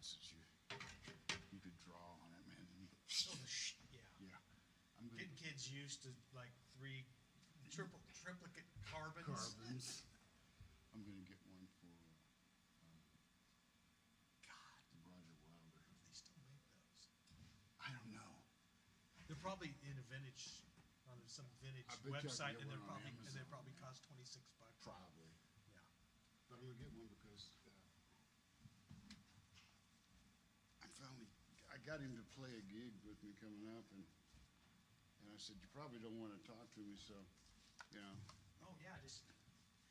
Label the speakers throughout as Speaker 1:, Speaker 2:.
Speaker 1: pads that you could draw on it, man. Yeah. I'm gonna
Speaker 2: Getting kids used to like three triplicate carbons.
Speaker 1: I'm gonna get one for
Speaker 2: God,
Speaker 1: Roger Wilder.
Speaker 2: they still make those.
Speaker 1: I don't know.
Speaker 2: They're probably in a vintage, on some vintage
Speaker 1: I bet you I can
Speaker 2: website,
Speaker 1: get
Speaker 2: and
Speaker 1: one
Speaker 2: they're
Speaker 1: on
Speaker 2: probably
Speaker 1: Amazon.
Speaker 2: cost $26.
Speaker 1: Probably.
Speaker 2: Yeah.
Speaker 1: But I'm gonna get one because I got him to play a gig with me coming up, and I said, you probably don't want to talk to me, so, you know,
Speaker 2: Oh yeah, just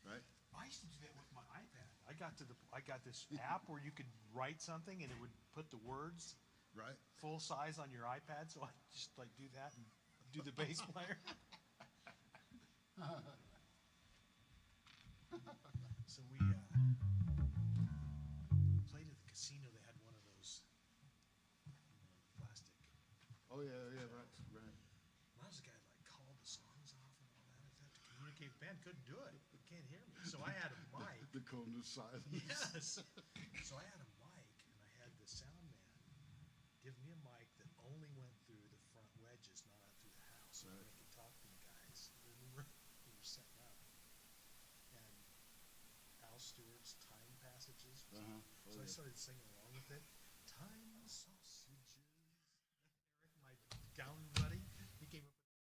Speaker 1: right?
Speaker 2: I used to do that with my iPad. I got this app where you could write something and it would put the words
Speaker 1: Right?
Speaker 2: full size on your iPad, so I just like do that and do the bass player. So we played at the casino. They had one of those, plastic.
Speaker 1: Oh, yeah, right.
Speaker 2: I was the guy that like called the songs off and all that. I had to communicate. The band couldn't do it. They can't hear me. So I had a mic.
Speaker 1: The coldness silence.
Speaker 2: Yes. So I had a mic, and I had the sound man give me a mic that only went through the front wedges, not out through the house. So
Speaker 1: Right.
Speaker 2: I could talk to the guys. And we were setting up. And Al Stewart's Time Passages.
Speaker 1: Uh-huh.
Speaker 2: So
Speaker 1: Oh,
Speaker 2: I
Speaker 1: yeah.
Speaker 2: started singing along with it. Time sausages. Eric, my gown buddy, he came up with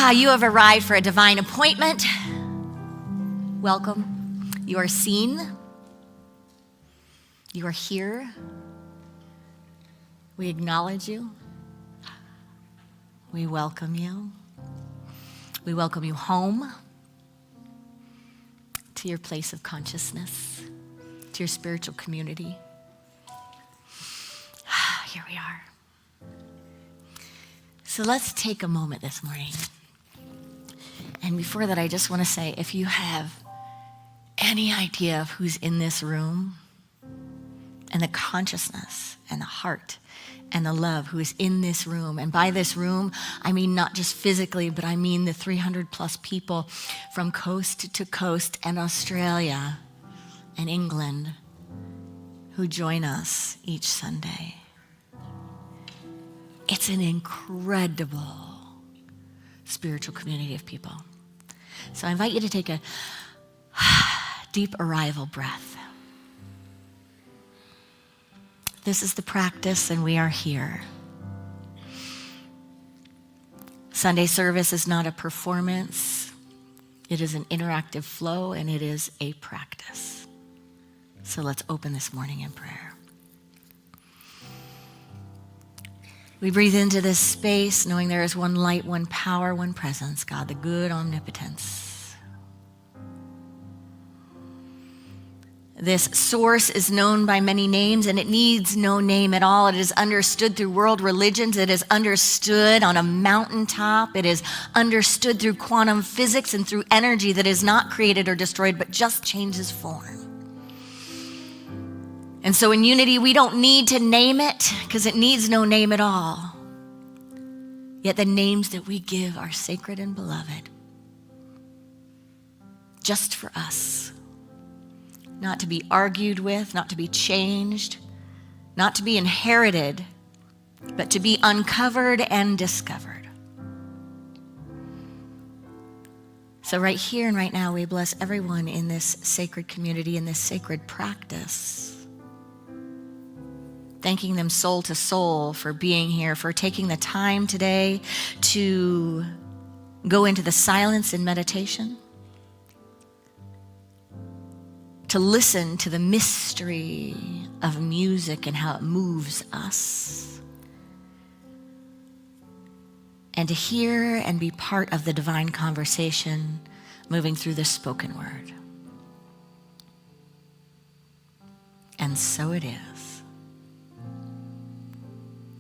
Speaker 3: You have arrived for a divine appointment. Welcome. You are seen. You are here. We acknowledge you. We welcome you. We welcome you home, to your place of consciousness, to your spiritual community. Here we are. So let's take a moment this morning. And before that, I just want to say, if you have any idea of who's in this room, and the consciousness and the heart and the love who is in this room, and by this room, I mean not just physically, but I mean the 300 plus people from coast to coast and Australia and England who join us each Sunday. It's an incredible spiritual community of people. So I invite you to take a deep arrival breath. This is the practice, and we are here. Sunday service is not a performance. It is an interactive flow, and it is a practice. So let's open this morning in prayer. We breathe into this space, knowing there is one light, one power, one presence, God, the good omnipotence. This source is known by many names, and it needs no name at all. It is understood through world religions. It is understood on a mountaintop. It is understood through quantum physics and through energy that is not created or destroyed, but just changes form. And so in unity, we don't need to name it because it needs no name at all. Yet the names that we give are sacred and beloved, just for us. Not to be argued with, not to be changed, not to be inherited, but to be uncovered and discovered. So right here and right now, we bless everyone in this sacred community, in this sacred practice. Thanking them soul to soul for being here, for taking the time today to go into the silence in meditation, to listen to the mystery of music and how it moves us, and to hear and be part of the divine conversation moving through the spoken word. And so it is.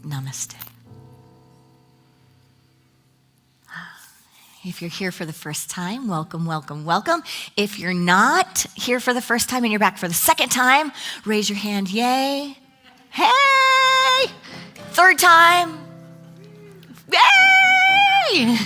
Speaker 3: Namaste. If you're here for the first time, welcome, welcome, welcome. If you're not here for the first time and you're back for the second time, raise your hand, yay. Hey! Third time, yay!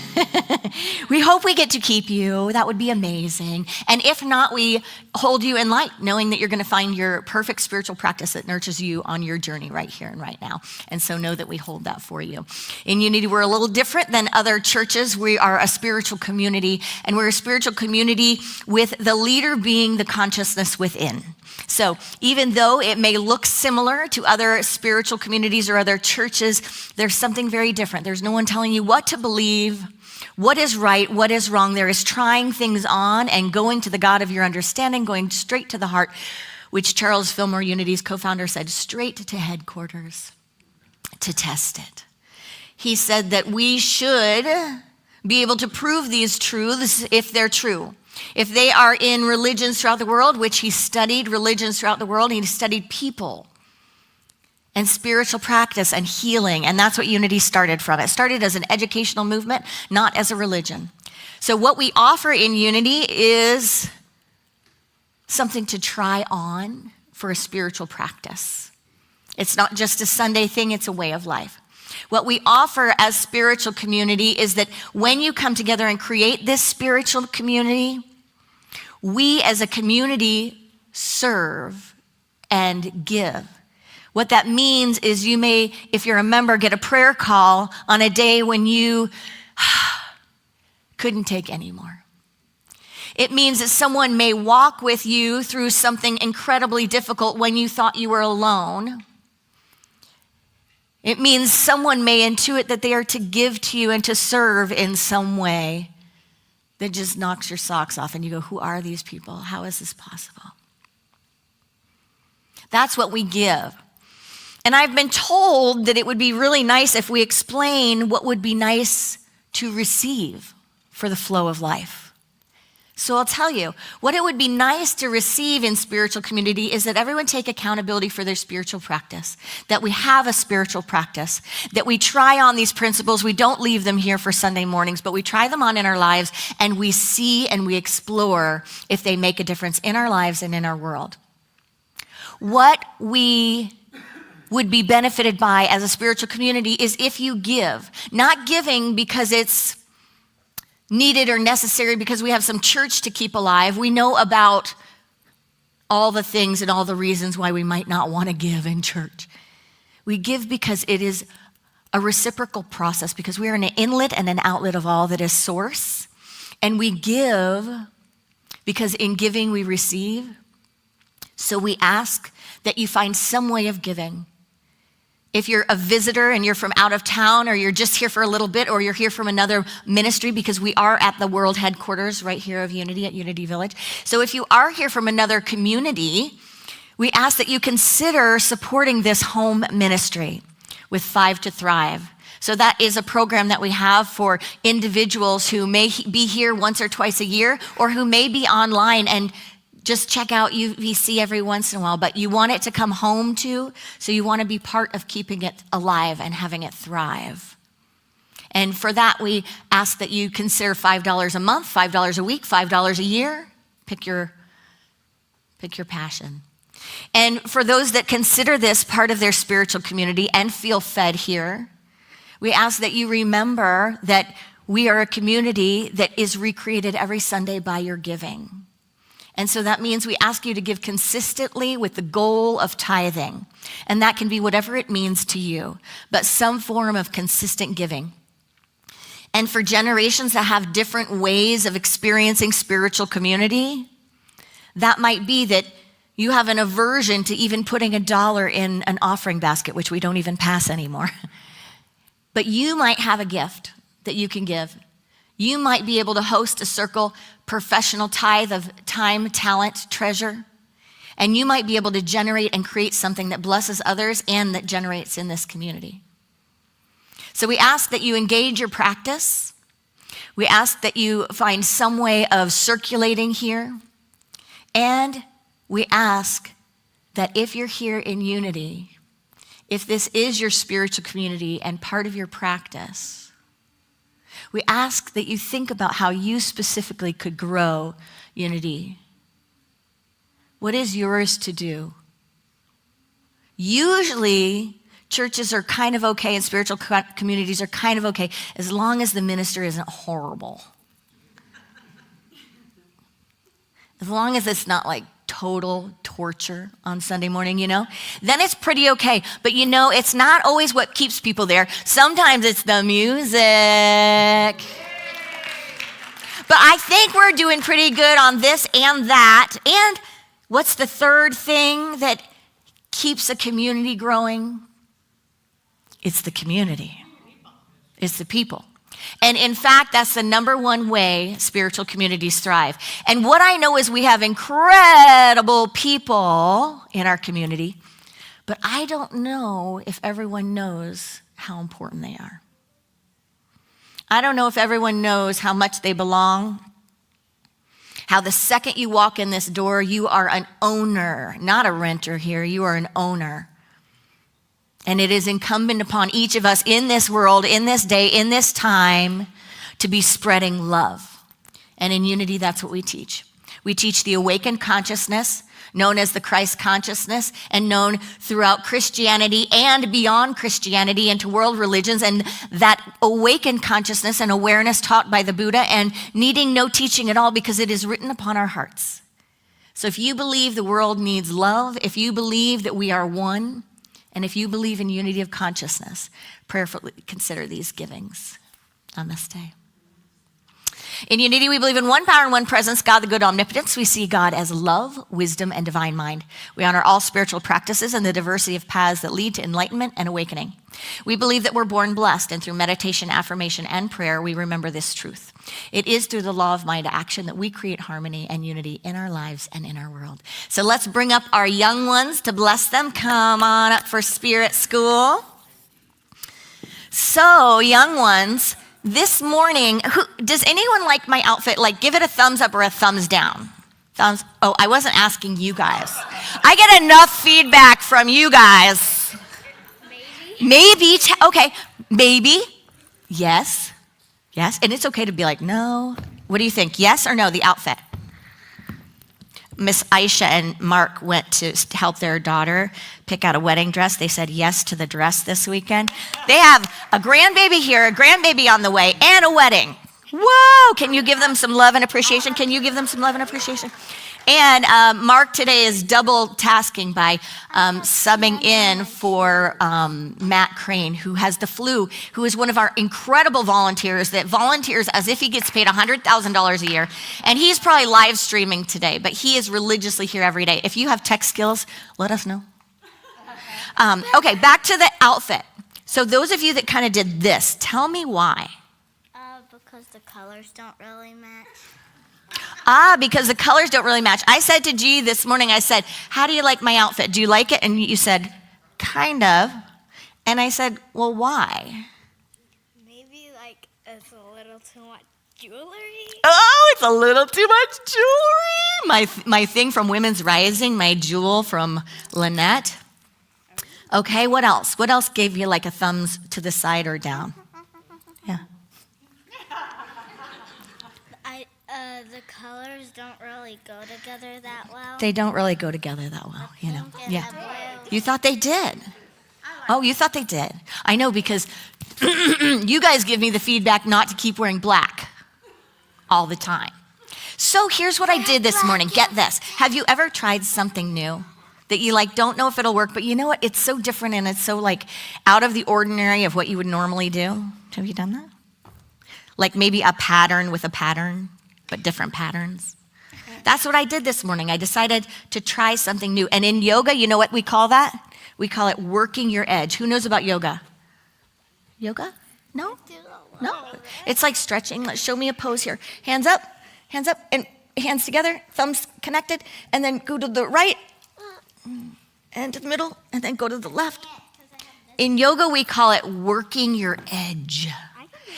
Speaker 3: We hope we get to keep you. That would be amazing. And if not, we hold you in light, knowing that you're going to find your perfect spiritual practice that nurtures you on your journey right here and right now. And so know that we hold that for you. In Unity, we're a little different than other churches. We are a spiritual community, and we're a spiritual community with the leader being the consciousness within. So even though it may look similar to other spiritual communities or other churches, there's something very different. There's no one telling you what to believe, what is right, what is wrong. There is trying things on and going to the God of your understanding, going straight to the heart, which Charles Fillmore, Unity's co-founder, said, straight to headquarters to test it. He said that we should be able to prove these truths if they're true. If they are in religions throughout the world, which he studied religions throughout the world, he studied people and spiritual practice and healing, and that's what Unity started from. It started as an educational movement, not as a religion. So what we offer in Unity is something to try on for a spiritual practice. It's not just a Sunday thing, it's a way of life. What we offer as spiritual community is that when you come together and create this spiritual community, we as a community serve and give. What that means is you may, if you're a member, get a prayer call on a day when you couldn't take anymore. It means that someone may walk with you through something incredibly difficult when you thought you were alone. It means someone may intuit that they are to give to you and to serve in some way that just knocks your socks off. And you go, who are these people? How is this possible? That's what we give. And I've been told that it would be really nice if we explain what would be nice to receive for the flow of life. So I'll tell you, what it would be nice to receive in spiritual community is that everyone take accountability for their spiritual practice, that we have a spiritual practice, that we try on these principles. We don't leave them here for Sunday mornings, but we try them on in our lives, and we see and we explore if they make a difference in our lives and in our world. What we would be benefited by as a spiritual community is if you give, not giving because it's needed or necessary because we have some church to keep alive. We know about all the things and all the reasons why we might not want to give in church. We give because it is a reciprocal process, because we are an inlet and an outlet of all that is source. And we give because in giving we receive. So we ask that you find some way of giving. If you're a visitor and you're from out of town, or you're just here for a little bit, or you're here from another ministry, because we are at the world headquarters right here of Unity at Unity Village. So if you are here from another community, we ask that you consider supporting this home ministry with 5 to Thrive. So that is a program that we have for individuals who may be here once or twice a year, or who may be online and just check out UVC every once in a while, but you want it to come home to, so you want to be part of keeping it alive and having it thrive. And for that, we ask that you consider $5 a month, $5 a week, $5 a year. Pick your passion. And for those that consider this part of their spiritual community and feel fed here, we ask that you remember that we are a community that is recreated every Sunday by your giving. And so that means we ask you to give consistently with the goal of tithing. And that can be whatever it means to you, but some form of consistent giving. And for generations that have different ways of experiencing spiritual community, that might be that you have an aversion to even putting $1 in an offering basket, which we don't even pass anymore. But you might have a gift that you can give. You might be able to host a circle professional tithe of time, talent, treasure. And you might be able to generate and create something that blesses others and that generates in this community. So we ask that you engage your practice. We ask that you find some way of circulating here. And we ask that if you're here in Unity, if this is your spiritual community and part of your practice, we ask that you think about how you specifically could grow Unity. What is yours to do? Usually, churches are kind of okay and spiritual communities are kind of okay as long as the minister isn't horrible. As long as it's not like total torture on Sunday morning, then it's pretty okay. But it's not always what keeps people there. Sometimes it's the music. But I think we're doing pretty good on this and that. And what's the third thing that keeps a community growing? It's the community. It's the people. And in fact, that's the number one way spiritual communities thrive. And what I know is we have incredible people in our community, but I don't know if everyone knows how important they are. I don't know if everyone knows how much they belong, how the second you walk in this door, you are an owner, not a renter here, you are an owner. And it is incumbent upon each of us in this world, in this day, in this time, to be spreading love. And in Unity, that's what we teach. We teach the awakened consciousness, known as the Christ consciousness, and known throughout Christianity and beyond Christianity into world religions, and that awakened consciousness and awareness taught by the Buddha, and needing no teaching at all because it is written upon our hearts. So if you believe the world needs love, if you believe that we are one, and if you believe in unity of consciousness, prayerfully consider these givings. Namaste. In unity, we believe in one power and one presence, God, the good omnipotence. We see God as love, wisdom, and divine mind. We honor all spiritual practices and the diversity of paths that lead to enlightenment and awakening. We believe that we're born blessed, and through meditation, affirmation, and prayer, we remember this truth. It is through the law of mind action that we create harmony and unity in our lives and in our world. So let's bring up our young ones to bless them. Come on up for Spirit School. So, young ones, this morning, does anyone like my outfit? Like, give it a thumbs up or a thumbs down. Oh, I wasn't asking you guys. I get enough feedback from you guys. Maybe. Okay, maybe. Yes. Yes. And it's okay to be like, no. What do you think? Yes or no, the outfit? Miss Aisha and Mark went to help their daughter pick out a wedding dress. They said yes to the dress this weekend. They have a grandbaby here, a grandbaby on the way, and a wedding. Whoa! Can you give them some love and appreciation? Can you give them some love and appreciation? And Mark today is double tasking by subbing in for Matt Crane, who has the flu, who is one of our incredible volunteers that volunteers as if he gets paid $100,000 a year. And he's probably live streaming today, but he is religiously here every day. If you have tech skills, let us know. Okay, back to the outfit. So those of you that kind of did this, tell me why.
Speaker 4: Because the colors don't really match.
Speaker 3: Because the colors don't really match. I said to G this morning, I said, how do you like my outfit? Do you like it? And you said, kind of. And I said, well, why?
Speaker 4: Maybe like it's a little too much jewelry.
Speaker 3: Oh, it's a little too much jewelry. My thing from Women's Rising, my jewel from Lynette. Okay, what else? What else gave you like a thumbs to the side or down? Yeah.
Speaker 4: The colors don't really go together that well.
Speaker 3: They don't really go together that well, you know.
Speaker 4: Pink and
Speaker 3: Yeah.
Speaker 4: the blue.
Speaker 3: You thought they did. Oh, you thought they did. I know, because you guys give me the feedback not to keep wearing black all the time. So here's what I did this morning. Get this. Have you ever tried something new that you like don't know if it'll work, but you know what? It's so different and it's so like out of the ordinary of what you would normally do. Have you done that? Like maybe a pattern with a pattern, but different patterns. That's what I did this morning. I decided to try something new. And in yoga, you know what we call that? We call it working your edge. Who knows about yoga? Yoga? No? No? It's like stretching. Let's show me a pose here. Hands up, and hands together, thumbs connected, and then go to the right, and to the middle, and then go to the left. In yoga, we call it working your edge.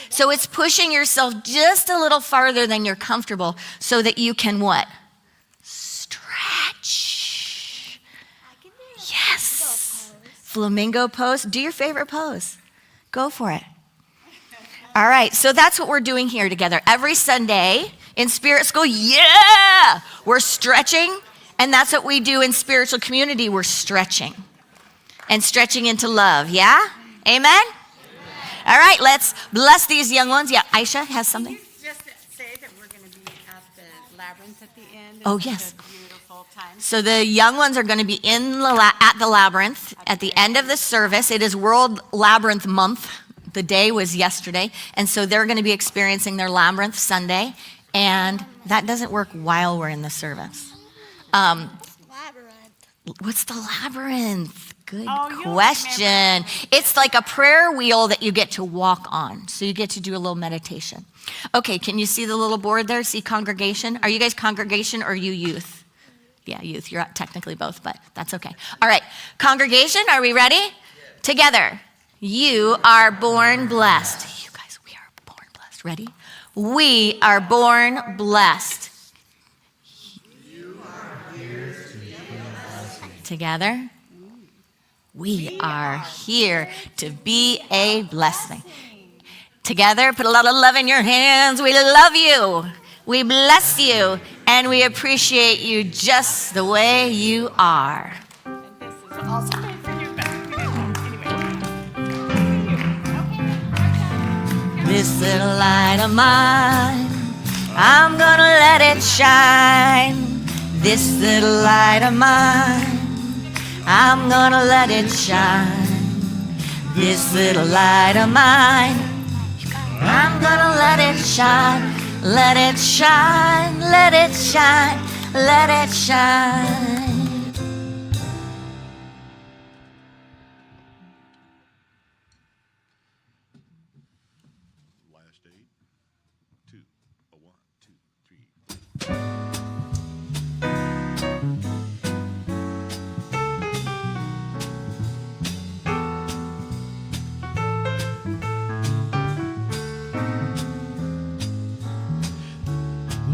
Speaker 3: So it's pushing yourself just a little farther than you're comfortable so that you can what? Stretch. Yes. Flamingo pose. Do your favorite pose. Go for it. All right, so that's what we're doing here together. Every Sunday in Spirit School, yeah, we're stretching, and that's what we do in spiritual community. We're stretching and stretching into love, yeah? Amen? All right, let's bless these young ones. Yeah, Aisha has something.
Speaker 5: Just say that we're going to be at the labyrinth at the end.
Speaker 3: Oh,
Speaker 5: It's
Speaker 3: yes.
Speaker 5: a beautiful time.
Speaker 3: So the young ones are going to be at the labyrinth at the end of the service. It is World Labyrinth Month. The day was yesterday. And so they're going to be experiencing their Labyrinth Sunday. And that doesn't work while we're in the service.
Speaker 4: Labyrinth.
Speaker 3: What's the labyrinth? Good
Speaker 5: Oh, you'll
Speaker 3: question. It's like a prayer wheel that you get to walk on. So you get to do a little meditation. Okay, can you see the little board there? See congregation? Are you guys congregation or you youth? Yeah, youth. You're technically both, but that's okay. All right, congregation, are we ready? Together. You are born blessed. You guys, we are born blessed. Ready? We are born blessed. Together. We are here to be a blessing. Together, put a lot of love in your hands. We love you. We bless you. And we appreciate you just the way you are.
Speaker 5: And this is also made for you, but anyway.
Speaker 3: This little light of mine, I'm gonna let it shine. This little light of mine, I'm gonna let it shine. This little light of mine, I'm gonna let it shine. Let it shine, let it shine, let it shine.
Speaker 1: Last 8, 2, a 1, 2, 3.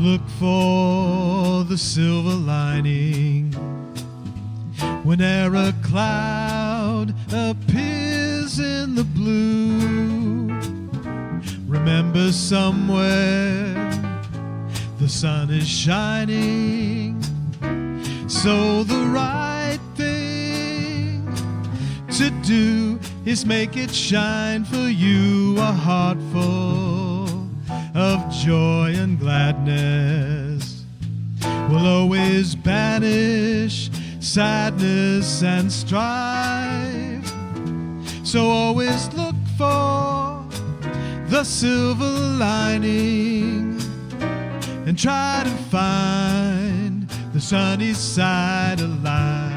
Speaker 6: Look for the silver lining whene'er a cloud appears in the blue. Remember somewhere the sun is shining, so the right thing to do is make it shine for you. A heart full of joy and gladness will always banish sadness and strife. So always look for the silver lining and try to find the sunny side of life.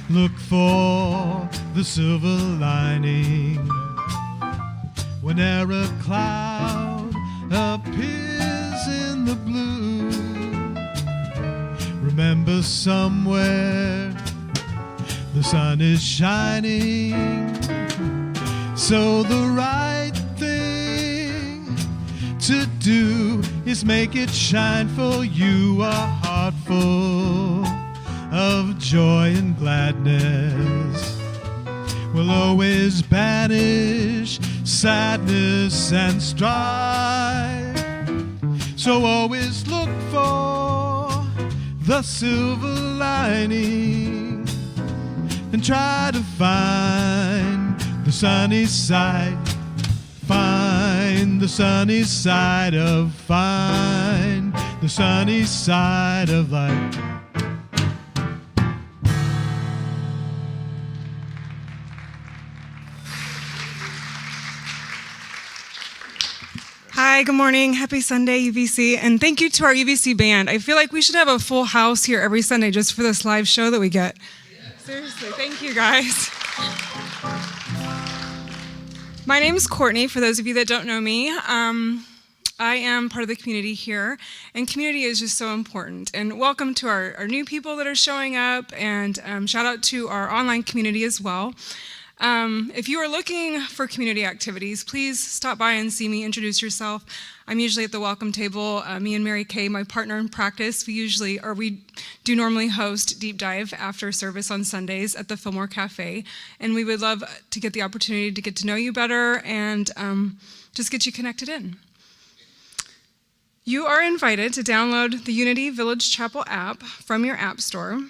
Speaker 6: Look for the silver lining whene'er a cloud appears in the blue. Remember somewhere the sun is shining, so the right thing to do is make it shine for you. A heart full of joy and gladness will always banish sadness and strife. So always look for the silver lining and try to find the sunny side. Find the sunny side of, find the sunny side of life.
Speaker 7: Hi, good morning. Happy Sunday, UVC. And thank you to our UVC band. I feel like we should have a full house here every Sunday just for this live show that we get. Seriously, thank you guys. My name is Courtney, for those of you that don't know me. I am part of the community here, and community is just so important. And welcome to our new people that are showing up, and shout out to our online community as well. If you are looking for community activities, please stop by and see me, introduce yourself. I'm usually at the welcome table. Me and Mary Kay, my partner in practice, we do normally host Deep Dive after service on Sundays at the Fillmore Cafe, and we would love to get the opportunity to get to know you better and just get you connected in. You are invited to download the Unity Village Chapel app from your app store.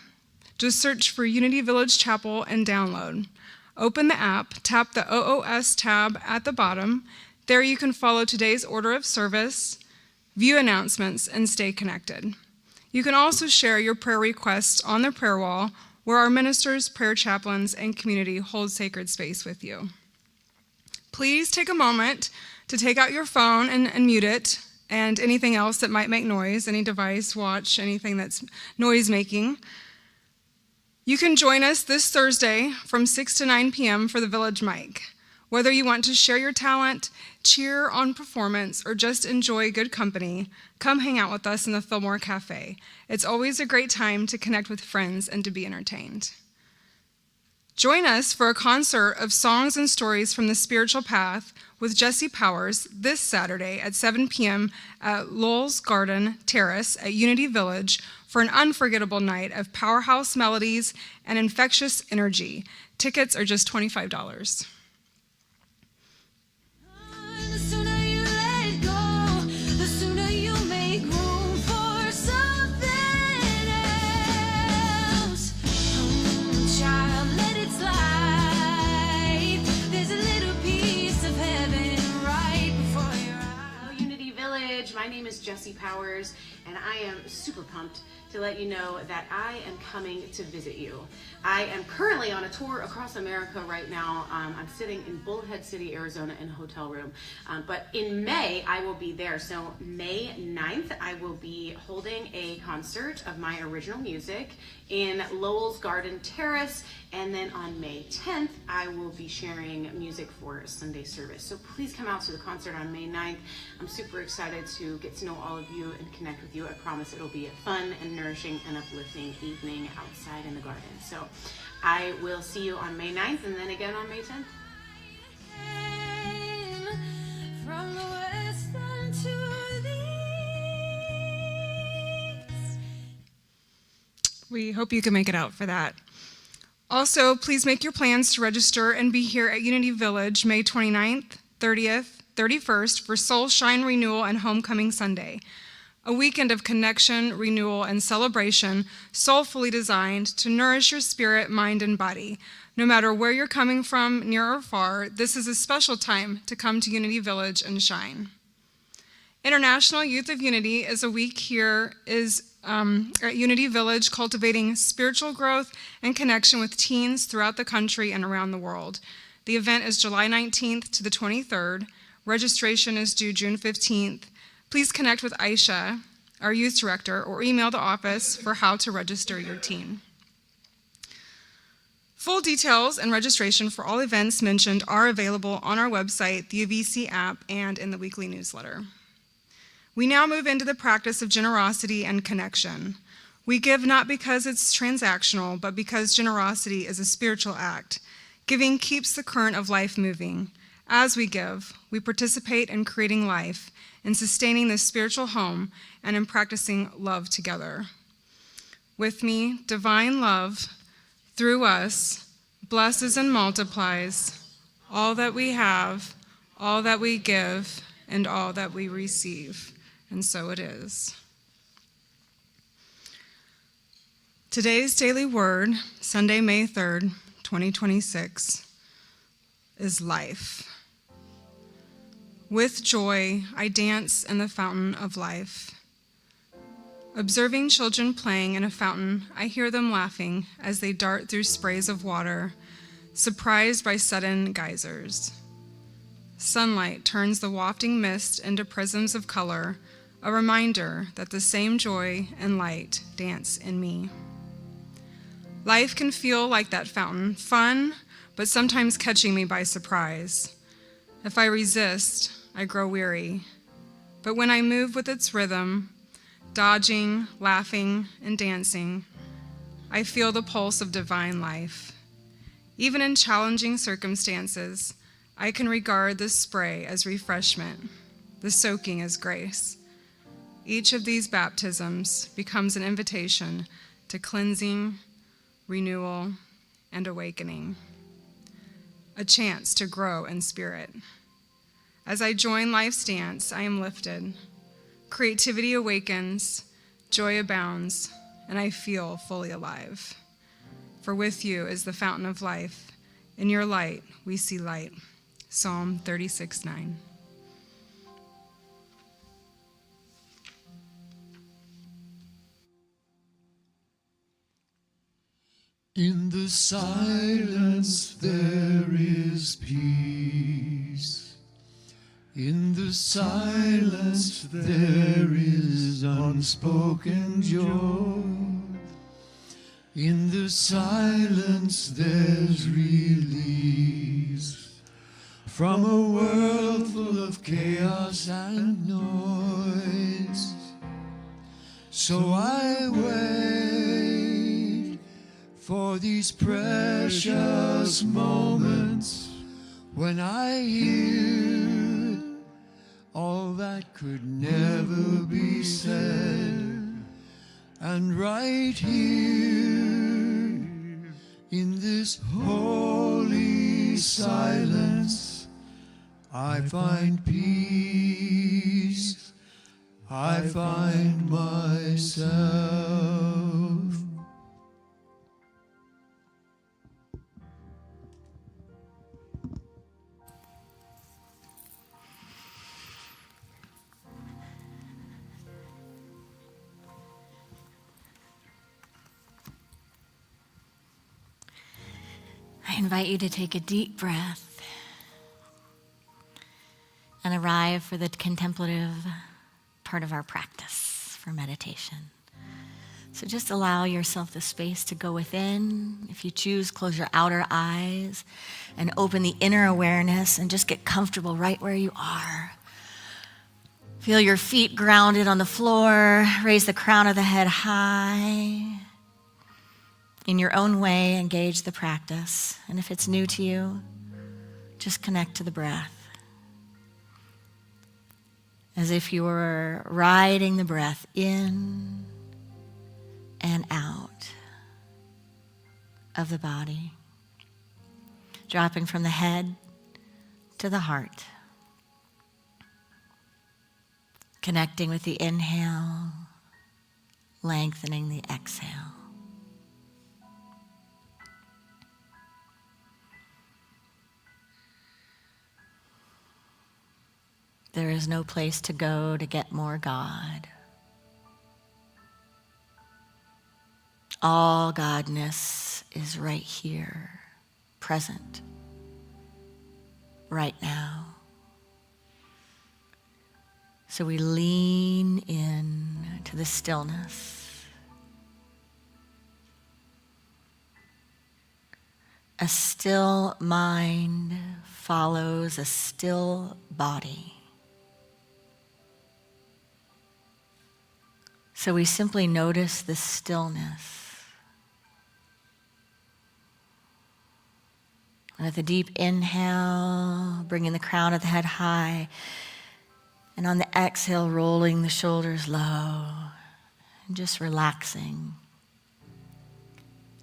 Speaker 7: Just search for Unity Village Chapel and download. Open the app, tap the OOS tab at the bottom. There you can follow today's order of service, view announcements, and stay connected. You can also share your prayer requests on the prayer wall, where our ministers, prayer chaplains, and community hold sacred space with you. Please take a moment to take out your phone and mute it, and anything else that might make noise, any device, watch, anything that's noise-making. You can join us this Thursday from 6 to 9 p.m. for the Village Mic. Whether you want to share your talent, cheer on performance, or just enjoy good company, come hang out with us in the Fillmore Cafe. It's always a great time to connect with friends and to be entertained. Join us for a concert of songs and stories from the spiritual path with Jesse Powers this Saturday at 7 p.m. at Lowell's Garden Terrace at Unity Village for an unforgettable night of powerhouse melodies and infectious energy. Tickets are just $25.
Speaker 8: The sooner you let go, the sooner you make room for something else. Child, let it slide. There's a little piece of heaven right before your eyes.
Speaker 5: Hello, Unity Village. My name is Jesse Powers, and I am super pumped to let you know that I am coming to visit you. I am currently on a tour across America right now. I'm sitting in Bullhead City, Arizona in a hotel room. But in May, I will be there. So May 9th, I will be holding a concert of my original music in Lowell's Garden Terrace. And then on May 10th, I will be sharing music for Sunday service. So please come out to the concert on May 9th. I'm super excited to get to know all of you and connect with you. I promise it'll be a fun and nourishing and uplifting evening outside in the garden. So I will see you on May 9th and then again on May 10th.
Speaker 8: From the western to the east.
Speaker 7: We hope you can make it out for that. Also, please make your plans to register and be here at Unity Village May 29th, 30th, 31st for Soul Shine Renewal and Homecoming Sunday. A weekend of connection, renewal, and celebration, soulfully designed to nourish your spirit, mind, and body. No matter where you're coming from, near or far, this is a special time to come to Unity Village and shine. International Youth of Unity is a week here at Unity Village, cultivating spiritual growth and connection with teens throughout the country and around the world. The event is July 19th to the 23rd. Registration is due June 15th. Please connect with Aisha, our youth director, or email the office for how to register your teen. Full details and registration for all events mentioned are available on our website, the UVC app, and in the weekly newsletter. We now move into the practice of generosity and connection. We give not because it's transactional, but because generosity is a spiritual act. Giving keeps the current of life moving. As we give, we participate in creating life, in sustaining the spiritual home, and in practicing love together. With me, divine love, through us, blesses and multiplies all that we have, all that we give, and all that we receive. And so it is. Today's daily word, Sunday, May 3rd, 2026, is life. With joy, I dance in the fountain of life. Observing children playing in a fountain, I hear them laughing as they dart through sprays of water, surprised by sudden geysers. Sunlight turns the wafting mist into prisms of color, a reminder that the same joy and light dance in me. Life can feel like that fountain, fun, but sometimes catching me by surprise. If I resist, I grow weary. But when I move with its rhythm, dodging, laughing, and dancing, I feel the pulse of divine life. Even in challenging circumstances, I can regard the spray as refreshment, the soaking as grace. Each of these baptisms becomes an invitation to cleansing, renewal, and awakening, a chance to grow in spirit. As I join life's dance, I am lifted. Creativity awakens, joy abounds, and I feel fully alive. For with you is the fountain of life. In your light, we see light. Psalm 36:9.
Speaker 6: In the silence there is peace. In the silence there is unspoken joy. In the silence there's release from a world full of chaos and noise. So I wait for these precious moments when I hear all that could never be said. And right here in this holy silence, I find peace, I find myself.
Speaker 3: I invite you to take a deep breath and arrive for the contemplative part of our practice for meditation. So just allow yourself the space to go within. If you choose, close your outer eyes and open the inner awareness and just get comfortable right where you are. Feel your feet grounded on the floor. Raise the crown of the head high. In your own way, engage the practice. And if it's new to you, just connect to the breath. As if you were riding the breath in and out of the body, dropping from the head to the heart, connecting with the inhale, lengthening the exhale. There is no place to go to get more God. All Godness is right here, present, right now. So we lean in to the stillness. A still mind follows a still body. So we simply notice the stillness. And with a deep inhale, bringing the crown of the head high, and on the exhale, rolling the shoulders low, and just relaxing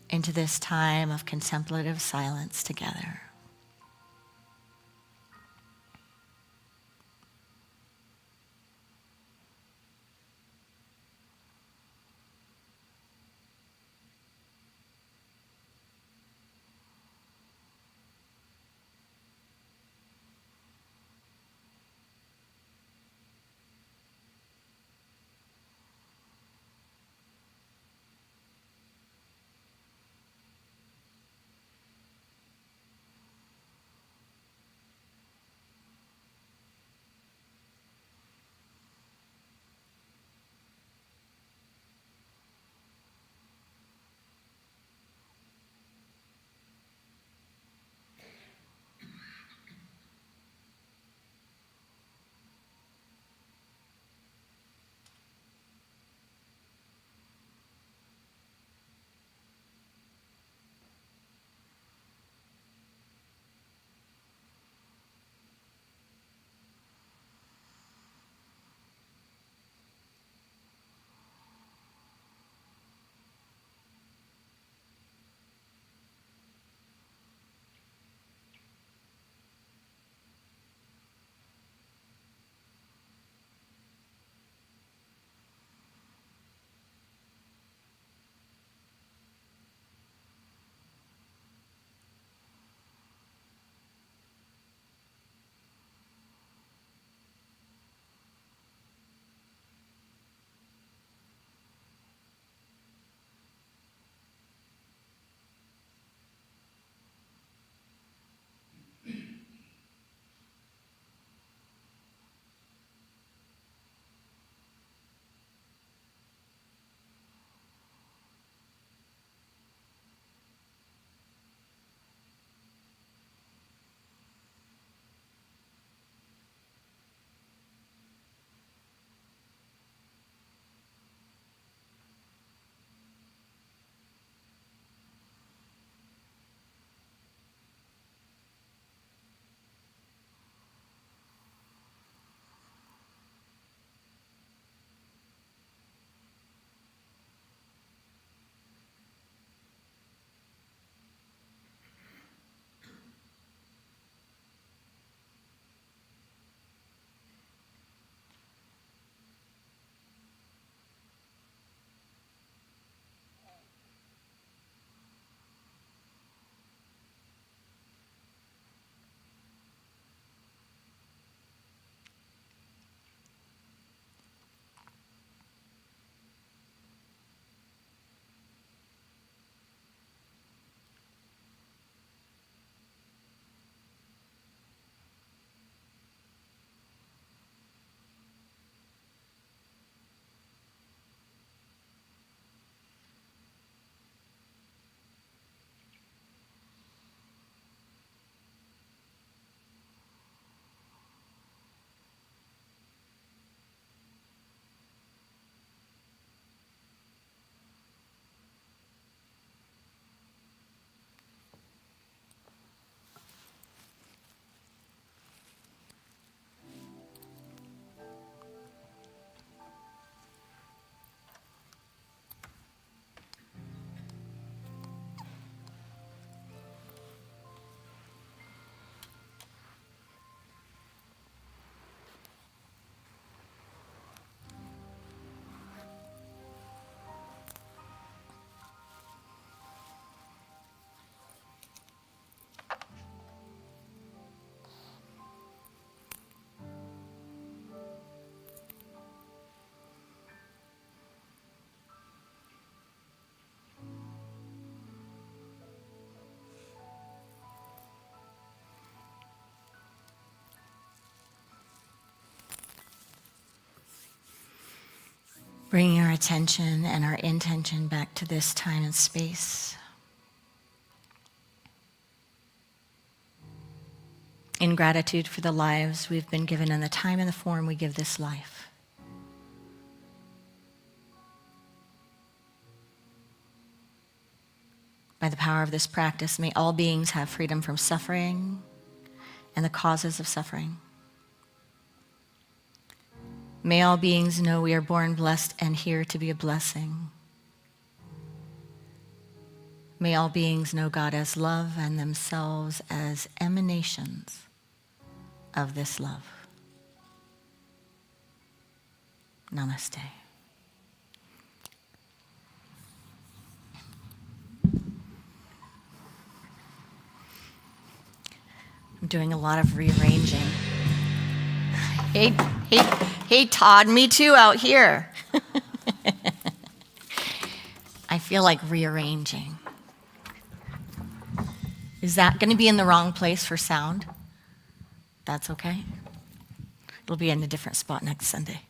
Speaker 3: into this time of contemplative silence together. Bringing our attention and our intention back to this time and space. In gratitude for the lives we've been given and the time and the form we give this life. By the power of this practice, may all beings have freedom from suffering and the causes of suffering. May all beings know we are born blessed and here to be a blessing. May all beings know God as love and themselves as emanations of this love. Namaste. I'm doing a lot of rearranging. Hey, Todd, me too out here. I feel like rearranging. Is that going to be in the wrong place for sound? That's okay. It'll be in a different spot next Sunday.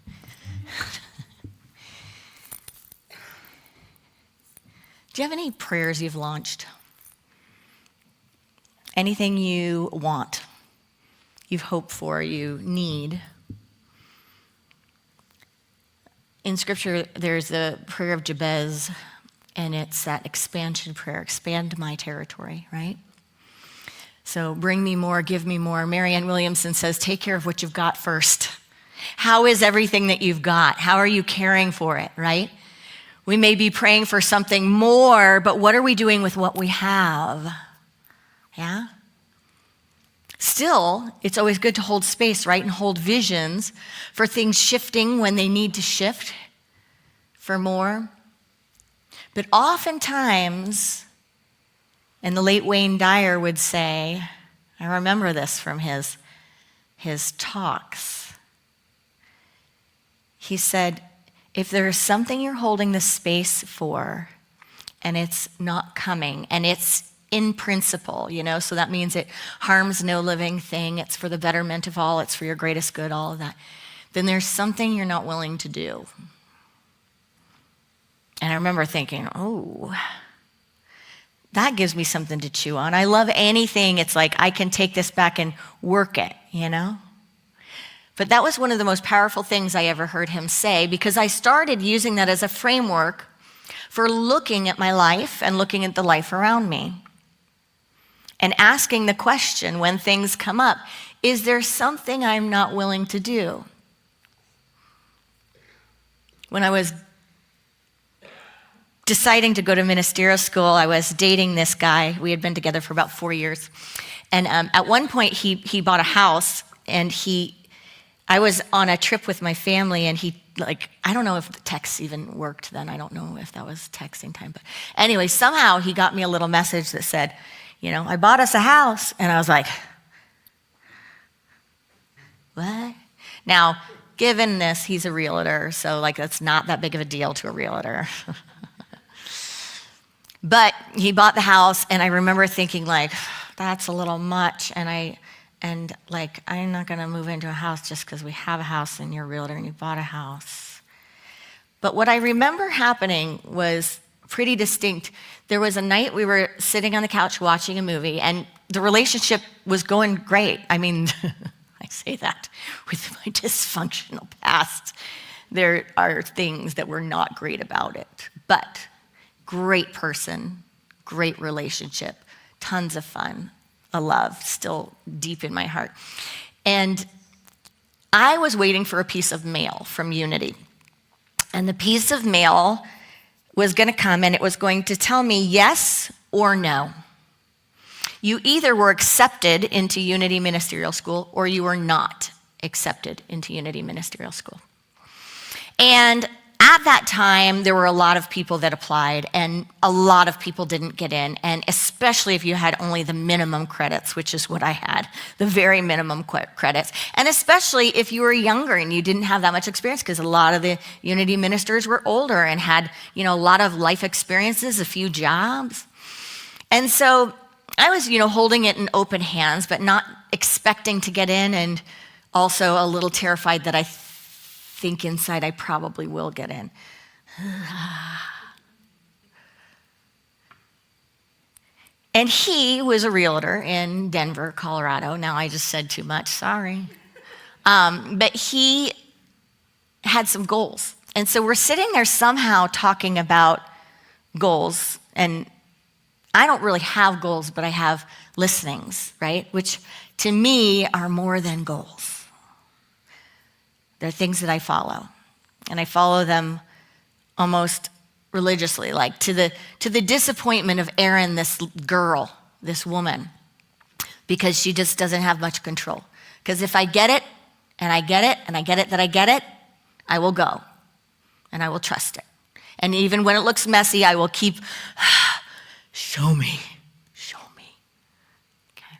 Speaker 3: Do you have any prayers you've launched? Anything you want, you've hoped for, you need? In Scripture, there's the prayer of Jabez, and it's that expansion prayer, expand my territory, right? So bring me more, give me more. Marianne Williamson says, take care of what you've got first. How is everything that you've got? How are you caring for it, right? We may be praying for something more, but what are we doing with what we have? Yeah? Still, it's always good to hold space, right? And hold visions for things shifting when they need to shift for more. But oftentimes, and the late Wayne Dyer would say, I remember this from his talks. He said, if there is something you're holding the space for, and it's not coming, and it's in principle, so that means it harms no living thing, it's for the betterment of all, it's for your greatest good, all of that, then there's something you're not willing to do. And I remember thinking, oh, that gives me something to chew on. I love anything. It's like I can take this back and work it, But that was one of the most powerful things I ever heard him say, because I started using that as a framework for looking at my life and looking at the life around me. And asking the question when things come up, is there something I'm not willing to do? When I was deciding to go to ministerial school, I was dating this guy. We had been together for about 4 years. And at one point, he bought a house, and I was on a trip with my family, and I don't know if the text even worked then. I don't know if that was texting time. But anyway, somehow he got me a little message that said, I bought us a house. And I was like, what? Now, given this, he's a realtor, so that's not that big of a deal to a realtor. But he bought the house, and I remember thinking, that's a little much, and I'm not going to move into a house just because we have a house and you're a realtor and you bought a house. But what I remember happening was pretty distinct. There was a night we were sitting on the couch watching a movie, and the relationship was going great. I mean, I say that with my dysfunctional past. There are things that were not great about it, but great person, great relationship, tons of fun, a love still deep in my heart. And I was waiting for a piece of mail from Unity. And the piece of mail was going to come, and it was going to tell me yes or no. You either were accepted into Unity Ministerial School or you were not accepted into Unity Ministerial School. And at that time, there were a lot of people that applied, and a lot of people didn't get in, and especially if you had only the minimum credits, which is what I had, the very minimum credits, and especially if you were younger and you didn't have that much experience, because a lot of the Unity ministers were older and had, a lot of life experiences, a few jobs. And so I was, holding it in open hands, but not expecting to get in, and also a little terrified that I think inside I probably will get in. And he was a realtor in Denver, Colorado. Now I just said too much, sorry. But he had some goals. And so we're sitting there somehow talking about goals. And I don't really have goals, but I have listenings, right? Which to me are more than goals. They're things that I follow. And I follow them almost religiously, like to the disappointment of Erin, this girl, this woman, because she just doesn't have much control. Because if I get it, and I get it, and I get it that I get it, I will go, and I will trust it. And even when it looks messy, I will keep, show me. Okay.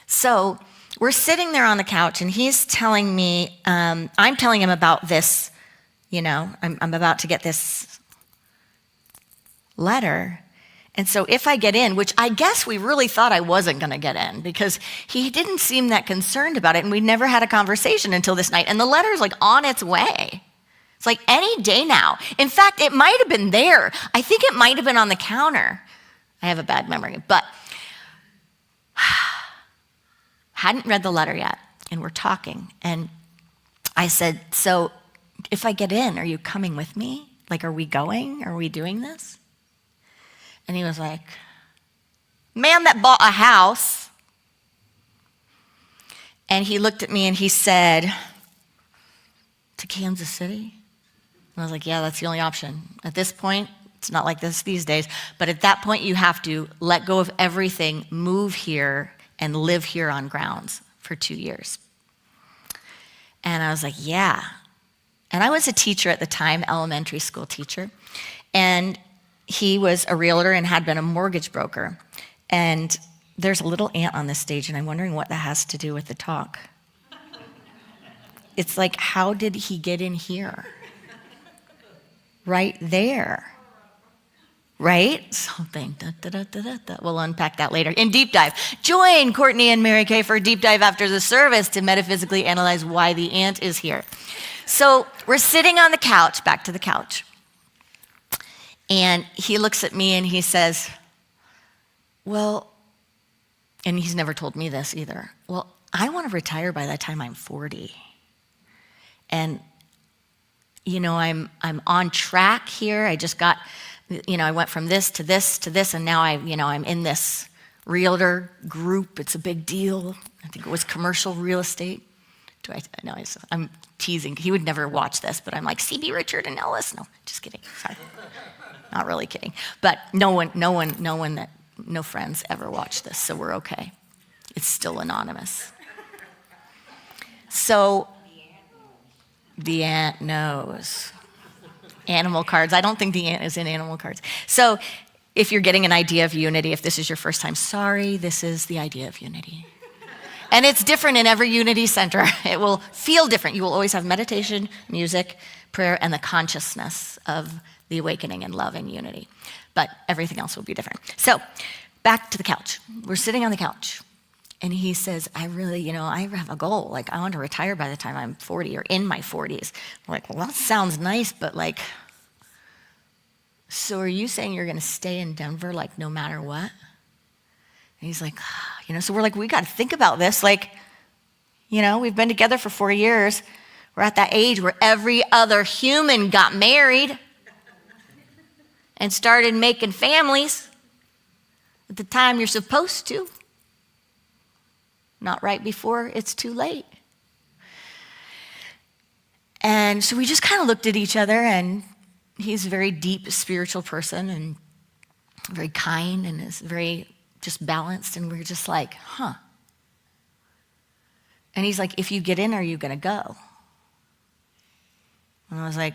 Speaker 3: So we're sitting there on the couch, and he's telling me, I'm telling him about this, I'm about to get this letter. And so if I get in, which I guess we really thought I wasn't going to get in because he didn't seem that concerned about it, and we never had a conversation until this night, and the letter's like on its way. It's like any day now. In fact, it might have been there. I think it might have been on the counter. I have a bad memory, but hadn't read the letter yet, and we're talking, and I said, so if I get in, are you coming with me? Like, are we going? Are we doing this? And he was like, man that bought a house. And he looked at me and he said, to Kansas City? And I was like, yeah, that's the only option. At this point, it's not like this these days, but at that point you have to let go of everything, move here, and live here on grounds for 2 years. And I was like, yeah. And I was a teacher at the time, elementary school teacher. And he was a realtor and had been a mortgage broker. And there's a little ant on this stage, and I'm wondering what that has to do with the talk. It's like, how did he get in here? Right there. Right? Something. We'll unpack that later. In Deep Dive, join Courtney and Mary Kay for a deep dive after the service to metaphysically analyze why the ant is here. So we're sitting on the couch, back to the couch. And he looks at me and he says, well, and he's never told me this either. Well, I want to retire by the time I'm 40. And, I'm on track here. I just got, I went from this to this to this, and now I'm in this realtor group. It's a big deal. I think it was commercial real estate. No, I'm teasing. He would never watch this, but I'm like, C.B. Richard and Ellis. No, just kidding. Sorry. Not really kidding. But no friends ever watch this, so we're okay. It's still anonymous. So, the ant knows. Animal cards. I don't think the ant is in animal cards. So, if you're getting an idea of unity, if this is your first time, sorry, this is the idea of unity. And it's different in every Unity Center. It will feel different. You will always have meditation, music, prayer, and the consciousness of the awakening and love and unity. But everything else will be different. So back to the couch. We're sitting on the couch. And he says, I really, I have a goal. Like, I want to retire by the time I'm 40 or in my 40s. I'm like, well, that sounds nice, but like, so are you saying you're going to stay in Denver, like, no matter what? And he's like, so we're like, we got to think about this. Like, we've been together for 4 years. We're at that age where every other human got married and started making families at the time you're supposed to. Not right before it's too late. And so we just kind of looked at each other, and he's a very deep spiritual person and very kind and is very just balanced, and we're just like, huh. And he's like, if you get in, are you going to go? And I was like,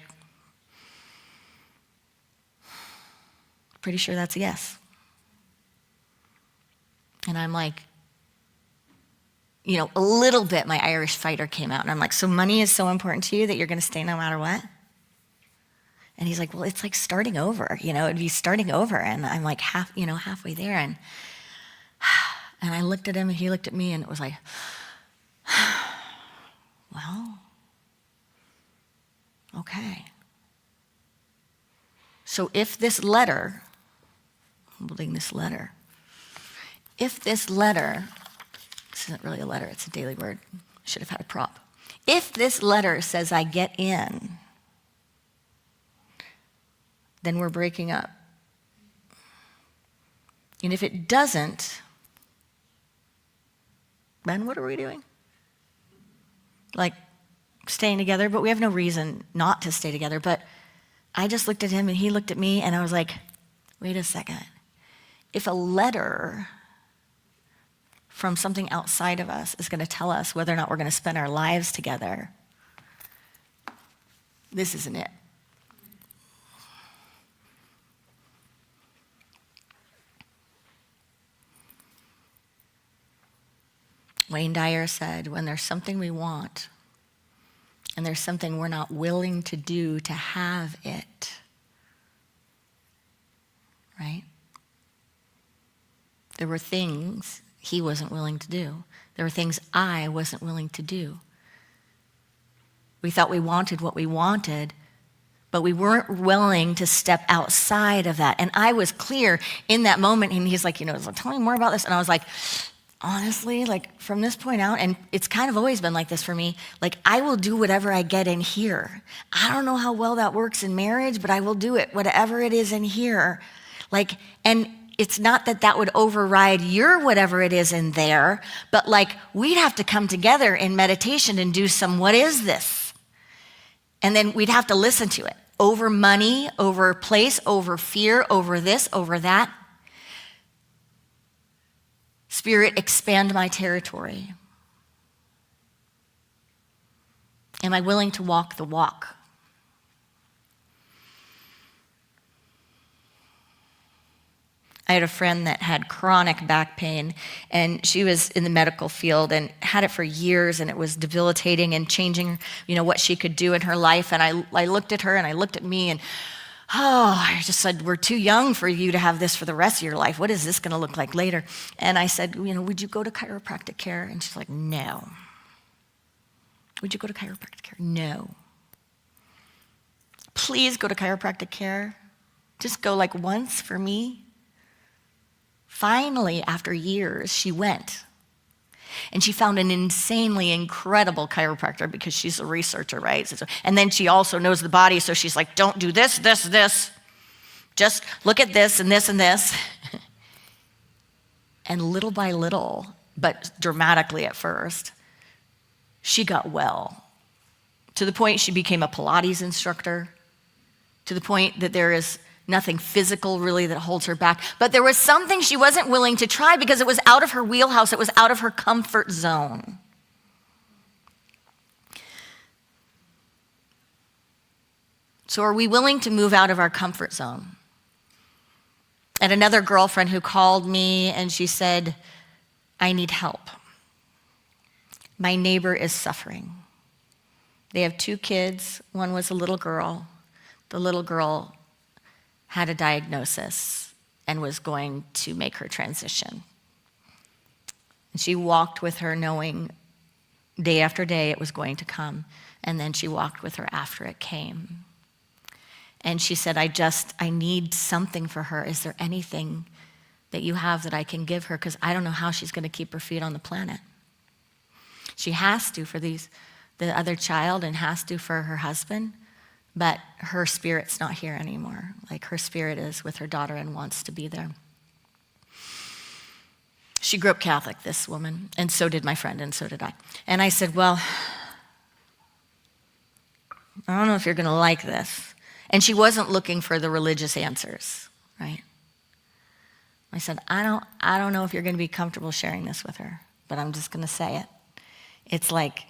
Speaker 3: pretty sure that's a yes. And I'm like, a little bit my Irish fighter came out, and I'm like, so money is so important to you that you're going to stay no matter what? And he's like, well, it's like starting over, it'd be starting over. And I'm like halfway there. And I looked at him and he looked at me, and it was like, well, okay. So if this letter, I'm holding this letter, if this letter, this isn't really a letter, it's a daily word, should have had a prop. If this letter says I get in, then we're breaking up. And if it doesn't, then what are we doing? Like staying together, but we have no reason not to stay together. But I just looked at him and he looked at me and I was like, wait a second. If a letter from something outside of us is going to tell us whether or not we're going to spend our lives together, this isn't it. Wayne Dyer said, when there's something we want and there's something we're not willing to do to have it, right? There were things he wasn't willing to do. There were things I wasn't willing to do. We thought we wanted what we wanted, but we weren't willing to step outside of that. And I was clear in that moment, and he's like, tell me more about this. And I was like, honestly, like from this point out, and it's kind of always been like this for me, like I will do whatever I get in here. I don't know how well that works in marriage, but I will do it, whatever it is in here. Like, and it's not that would override your whatever it is in there, but like we'd have to come together in meditation and do some, what is this? And then we'd have to listen to it over money, over place, over fear, over this, over that. Spirit, expand my territory. Am I willing to walk the walk? I had a friend that had chronic back pain, and she was in the medical field and had it for years, and it was debilitating and changing, what she could do in her life. And I looked at her and I looked at me and, I just said, we're too young for you to have this for the rest of your life. What is this going to look like later? And I said, would you go to chiropractic care? And she's like, no. Would you go to chiropractic care? No. Please go to chiropractic care. Just go like once for me. Finally, after years, she went. And she found an insanely incredible chiropractor because she's a researcher, right? And then she also knows the body, so she's like, don't do this, this, this. Just look at this and this and this. And little by little, but dramatically at first, she got well. To the point she became a Pilates instructor. To the point that there is nothing physical really that holds her back. But there was something she wasn't willing to try because it was out of her wheelhouse. It was out of her comfort zone. So are we willing to move out of our comfort zone? And another girlfriend who called me and she said, I need help. My neighbor is suffering. They have 2 kids. One was a little girl. The little girl had a diagnosis and was going to make her transition. And she walked with her knowing day after day it was going to come. And then she walked with her after it came. And she said, I need something for her. Is there anything that you have that I can give her? Because I don't know how she's going to keep her feet on the planet. She has to for the other child and has to for her husband. But her spirit's not here anymore. Like her spirit is with her daughter and wants to be there. She grew up Catholic, this woman, and so did my friend, and so did I. And I said, well, I don't know if you're going to like this. And she wasn't looking for the religious answers, right? I said, I don't know if you're going to be comfortable sharing this with her, but I'm just going to say it. It's like,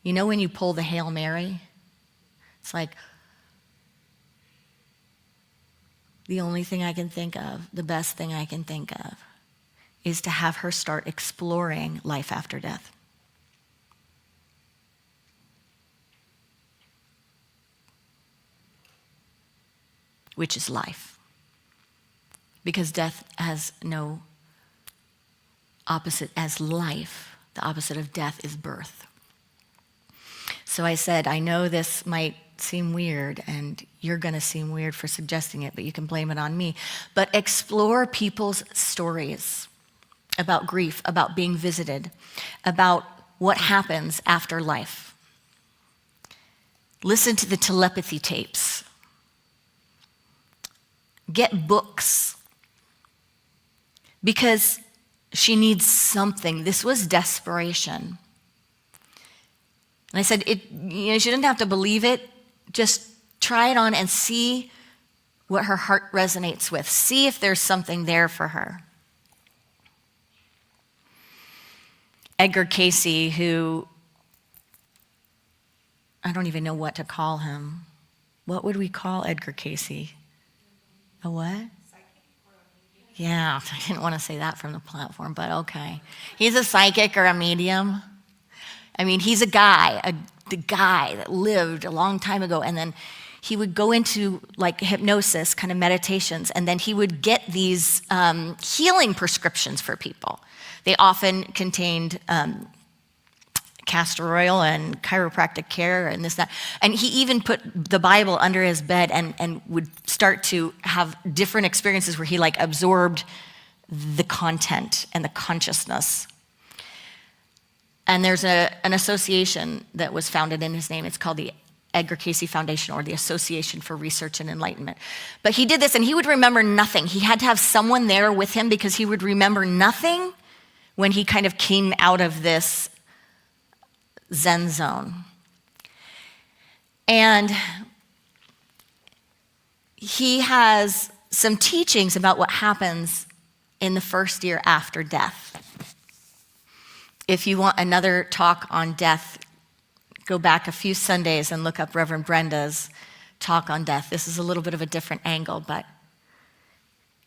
Speaker 3: when you pull the Hail Mary? It's like, the only thing I can think of, the best thing I can think of, is to have her start exploring life after death. Which is life. Because death has no opposite as life. The opposite of death is birth. So I said, I know this might seem weird, and you're going to seem weird for suggesting it, but you can blame it on me. But explore people's stories about grief, about being visited, about what happens after life. Listen to the telepathy tapes. Get books. Because she needs something. This was desperation. And I said, she didn't have to believe it. Just try it on and see what her heart resonates with. See if there's something there for her. Edgar Casey, who, I don't even know what to call him. What would we call Edgar Casey? A what? Yeah, I didn't want to say that from the platform, but okay. He's a psychic or a medium. I mean, he's the guy that lived a long time ago, and then he would go into like hypnosis, kind of meditations, and then he would get these healing prescriptions for people. They often contained castor oil and chiropractic care and this, that. And he even put the Bible under his bed and would start to have different experiences where he like absorbed the content and the consciousness. And there's an association that was founded in his name. It's called the Edgar Casey Foundation, or the Association for Research and Enlightenment. But he did this, and he would remember nothing. He had to have someone there with him because he would remember nothing when he kind of came out of this Zen zone. And he has some teachings about what happens in the first year after death. If you want another talk on death, go back a few Sundays and look up Reverend Brenda's talk on death. This is a little bit of a different angle, but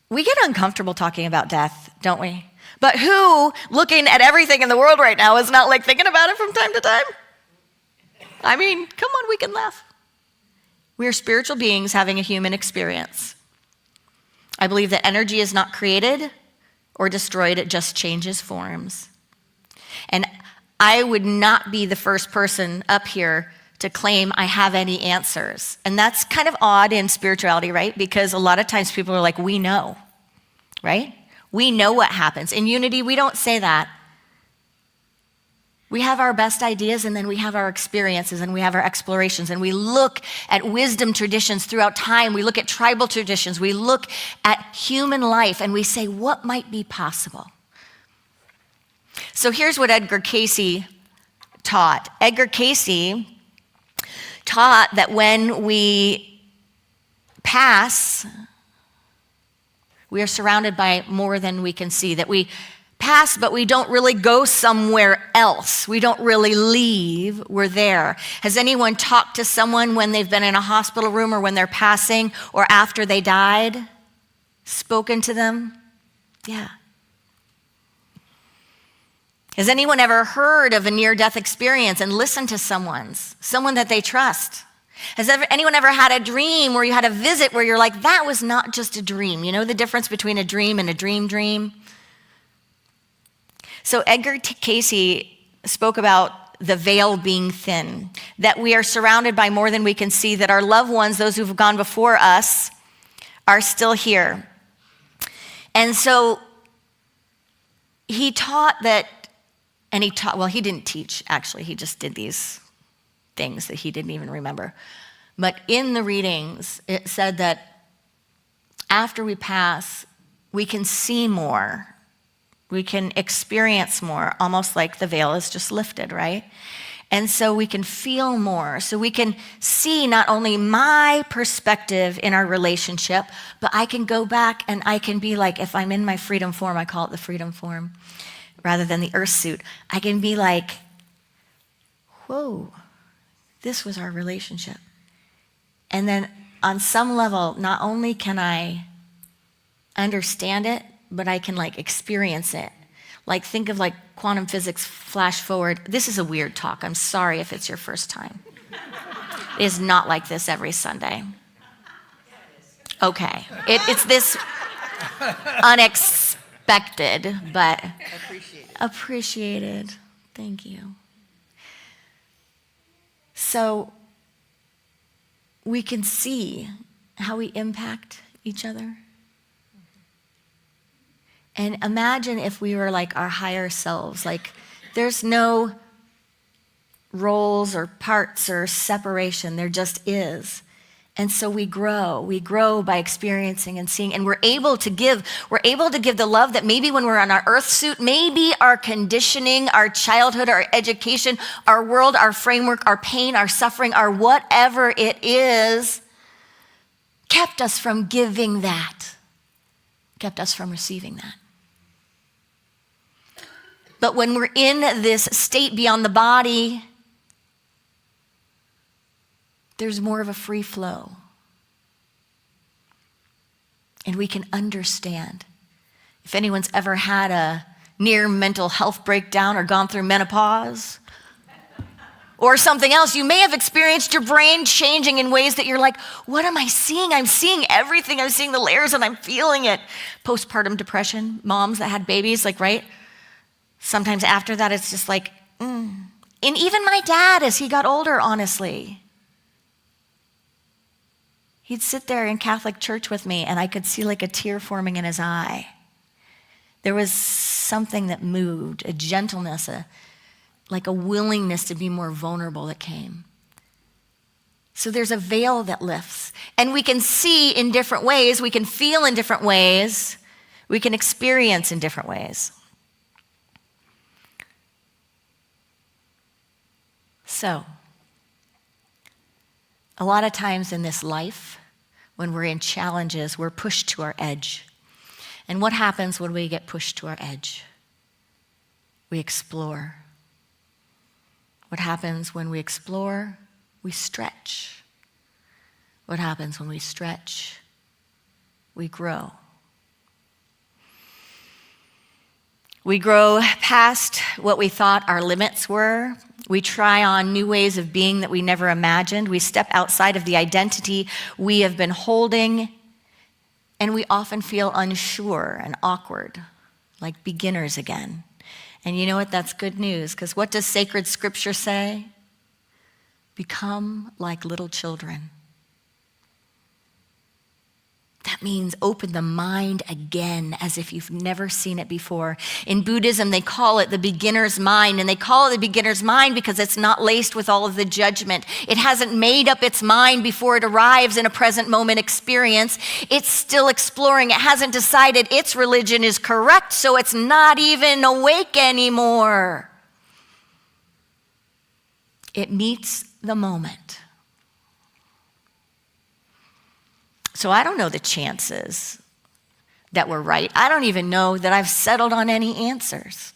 Speaker 3: we get uncomfortable talking about death, don't we? But who, looking at everything in the world right now, is not like thinking about it from time to time? I mean, come on, we can laugh. We are spiritual beings having a human experience. I believe that energy is not created or destroyed, it just changes forms. And I would not be the first person up here to claim I have any answers. And that's kind of odd in spirituality, right? Because a lot of times people are like, we know, right? We know what happens. In unity, we don't say that. We have our best ideas, and then we have our experiences, and we have our explorations, and we look at wisdom traditions throughout time. We look at tribal traditions. We look at human life, and we say, what might be possible? So here's what Edgar Casey taught. Edgar Casey taught that when we pass, we are surrounded by more than we can see, that we pass, but we don't really go somewhere else. We don't really leave. We're there. Has anyone talked to someone when they've been in a hospital room, or when they're passing, or after they died? Spoken to them? Yeah. Has anyone ever heard of a near-death experience and listened to someone that they trust? Has anyone ever had a dream where you had a visit where you're like, that was not just a dream? You know the difference between a dream and a dream? So Edgar Casey spoke about the veil being thin, that we are surrounded by more than we can see, that our loved ones, those who've gone before us, are still here. And so he taught that, and he didn't teach, actually. He just did these things that he didn't even remember. But in the readings, it said that after we pass, we can see more. We can experience more, almost like the veil is just lifted, right? And so we can feel more. So we can see not only my perspective in our relationship, but I can go back and I can be like, if I'm in my freedom form, I call it the freedom form, rather than the earth suit, I can be like, whoa, this was our relationship. And then on some level, not only can I understand it, but I can like experience it. Like think of like quantum physics flash forward. This is a weird talk. I'm sorry if it's your first time. It is not like this every Sunday. Okay. It's this unexpected, but appreciated. Thank you. So we can see how we impact each other. And imagine if we were like our higher selves, like there's no roles or parts or separation, there just is. And so we grow by experiencing and seeing, and we're able to give the love that maybe when we're on our earth suit, maybe our conditioning, our childhood, our education, our world, our framework, our pain, our suffering, our whatever it is, kept us from giving that, kept us from receiving that. But when we're in this state beyond the body, there's more of a free flow. And we can understand. If anyone's ever had a near mental health breakdown or gone through menopause or something else, you may have experienced your brain changing in ways that you're like, what am I seeing? I'm seeing everything. I'm seeing the layers and I'm feeling it. Postpartum depression, moms that had babies, like, right? Sometimes after that, it's just like, And even my dad, as he got older, honestly, he'd sit there in Catholic church with me and I could see like a tear forming in his eye. There was something that moved, a gentleness, like a willingness to be more vulnerable that came. So there's a veil that lifts. And we can see in different ways, we can feel in different ways, we can experience in different ways. So, a lot of times in this life, when we're in challenges, we're pushed to our edge. And what happens when we get pushed to our edge? We explore. What happens when we explore? We stretch. What happens when we stretch? We grow. We grow past what we thought our limits were. We try on new ways of being that we never imagined. We step outside of the identity we have been holding, and we often feel unsure and awkward, like beginners again. And you know what? That's good news, because what does sacred scripture say? Become like little children. That means open the mind again as if you've never seen it before. In Buddhism, they call it the beginner's mind, and they call it the beginner's mind because it's not laced with all of the judgment. It hasn't made up its mind before it arrives in a present moment experience. It's still exploring. It hasn't decided its religion is correct, so it's not even awake anymore. It meets the moment. So I don't know the chances that we're right. I don't even know that I've settled on any answers.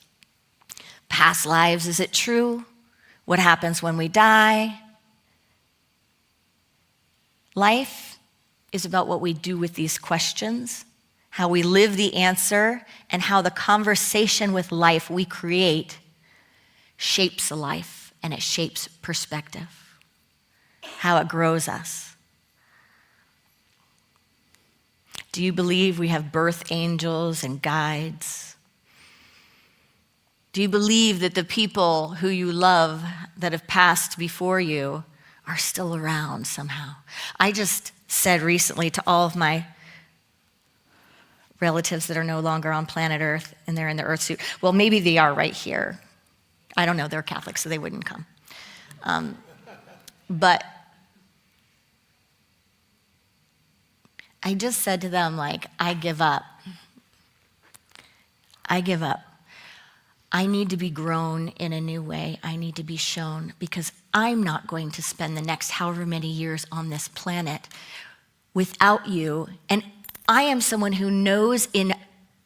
Speaker 3: Past lives, is it true? What happens when we die? Life is about what we do with these questions, how we live the answer, and how the conversation with life we create shapes a life, and it shapes perspective, how it grows us. Do you believe we have birth angels and guides? Do you believe that the people who you love that have passed before you are still around somehow? I just said recently to all of my relatives that are no longer on planet Earth and they're in the Earth suit, well, maybe they are right here. I don't know, they're Catholic, so they wouldn't come. But I just said to them, like, I give up. I give up. I need to be grown in a new way. I need to be shown, because I'm not going to spend the next however many years on this planet without you. And I am someone who knows in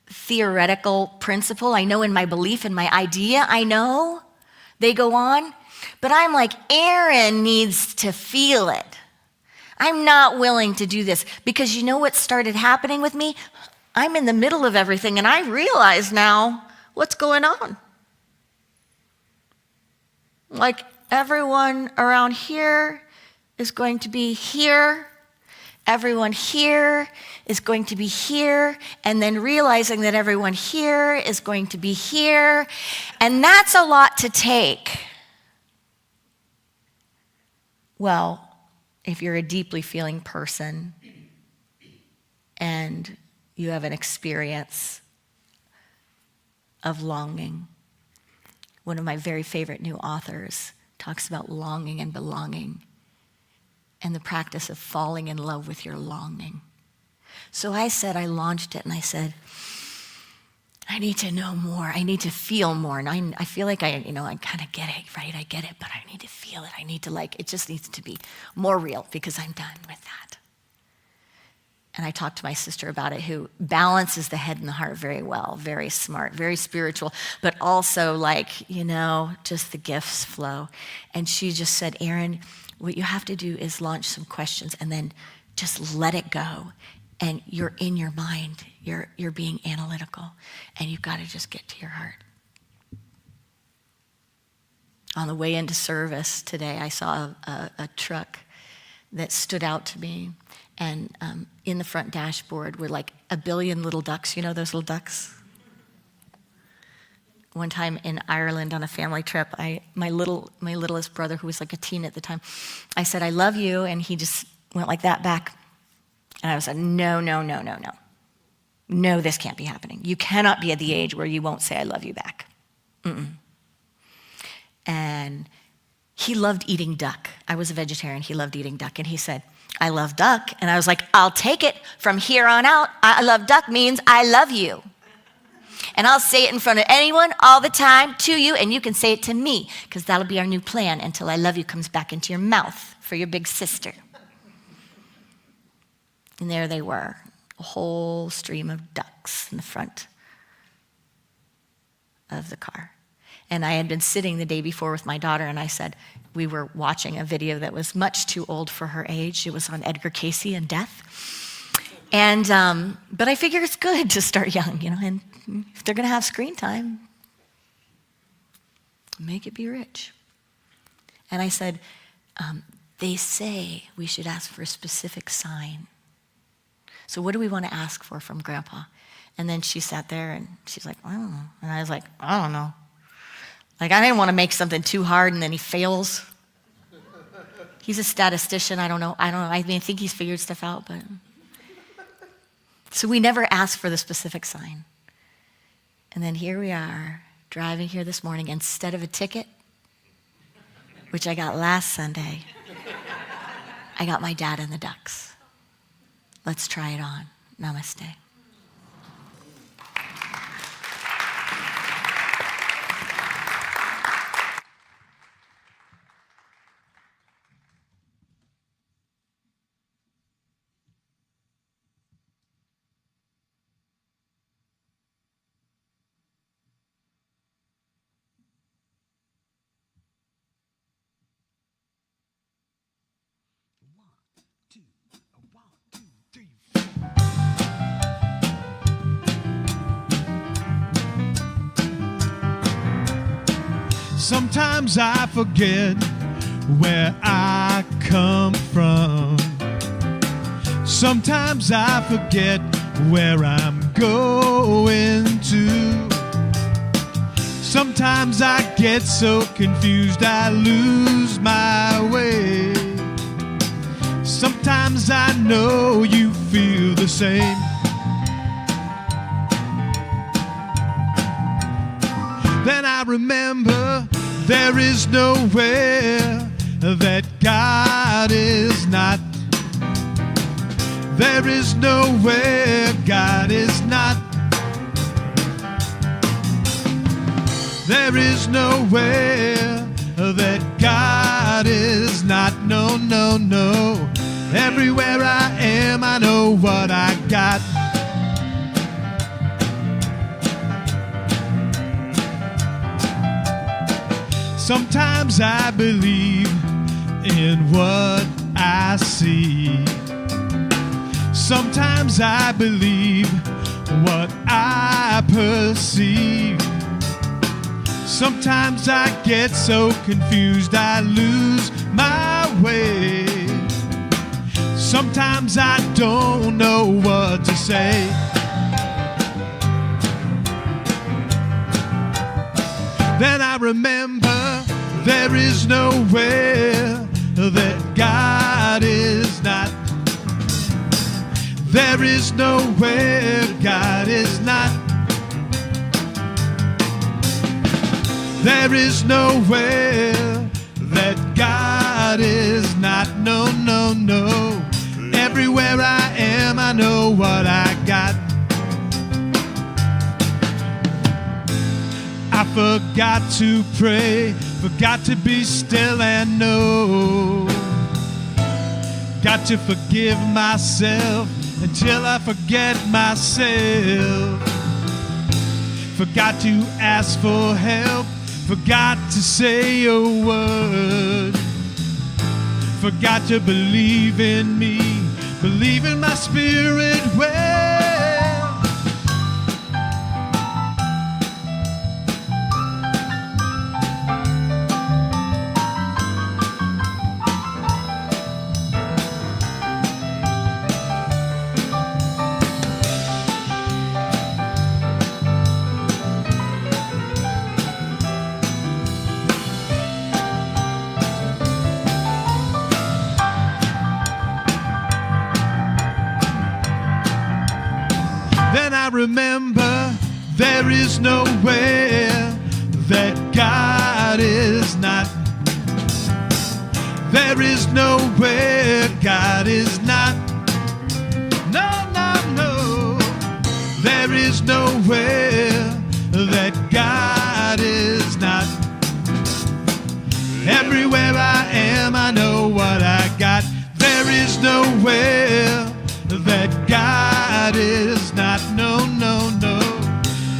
Speaker 3: theoretical principle, I know in my belief, in my idea, I know they go on. But I'm like, Erin needs to feel it. I'm not willing to do this, because you know what started happening with me? I'm in the middle of everything and I realize now what's going on. Like, everyone around here is going to be here. Everyone here is going to be here. And then realizing that everyone here is going to be here. And that's a lot to take. Well, if you're a deeply feeling person and you have an experience of longing, one of my very favorite new authors talks about longing and belonging and the practice of falling in love with your longing. So I launched it and I said, I need to know more. I need to feel more. And I feel like I kind of get it, right? I get it, but I need to feel it. I need to it just needs to be more real because I'm done with that. And I talked to my sister about it, who balances the head and the heart very well, very smart, very spiritual, but also just the gifts flow. And she just said, Erin, what you have to do is launch some questions and then just let it go. And you're in your mind, you're being analytical, and you've got to just get to your heart. On the way into service today, I saw a truck that stood out to me, and in the front dashboard were like a billion little ducks. You know those little ducks? One time in Ireland on a family trip, my littlest brother, who was like a teen at the time, I said, I love you, and he just went like that back. And I was like, no. No, this can't be happening. You cannot be at the age where you won't say I love you back. Mm-mm. And he loved eating duck. I was a vegetarian. He loved eating duck. And he said, I love duck. And I was like, I'll take it from here on out. I love duck means I love you. And I'll say it in front of anyone all the time to you, and you can say it to me, because that'll be our new plan until I love you comes back into your mouth for your big sister. And there they were, a whole stream of ducks in the front of the car. And I had been sitting the day before with my daughter, and I said, we were watching a video that was much too old for her age. It was on Edgar Cayce and death. And, but I figure it's good to start young, and if they're gonna have screen time, make it be rich. And I said, they say we should ask for a specific sign. So what do we want to ask for from Grandpa? And then she sat there and she's like, I don't know. And I was like, I don't know. I didn't want to make something too hard and then he fails. He's a statistician. I don't know. I think he's figured stuff out, but. So we never asked for the specific sign. And then here we are, driving here this morning. Instead of a ticket, which I got last Sunday, I got my dad and the ducks. Let's try it on. Namaste.
Speaker 6: Sometimes I forget where I come from. Sometimes I forget where I'm going to. Sometimes I get so confused I lose my way. Sometimes I know you feel the same. Then I remember there is nowhere that God is not. There is nowhere God is not. There is nowhere that God is not. No, no, no. Everywhere I am, I know what I got. Sometimes I believe in what I see. Sometimes I believe what I perceive. Sometimes I get so confused I lose my way. Sometimes I don't know what to say. Then I remember there is nowhere that God is not. There is nowhere God is not. There is nowhere that God is not. No, no, no. Everywhere I am, I know what I got. I forgot to pray, forgot to be still and know. Got to forgive myself until I forget myself. Forgot to ask for help, forgot to say a word. Forgot to believe in me, believe in my spirit well. Then I remember there is nowhere that God is not. There is nowhere God is not. No, no, no. There is nowhere that God is not. Everywhere I am, I know what I got. There is nowhere that God is not. No, no, no.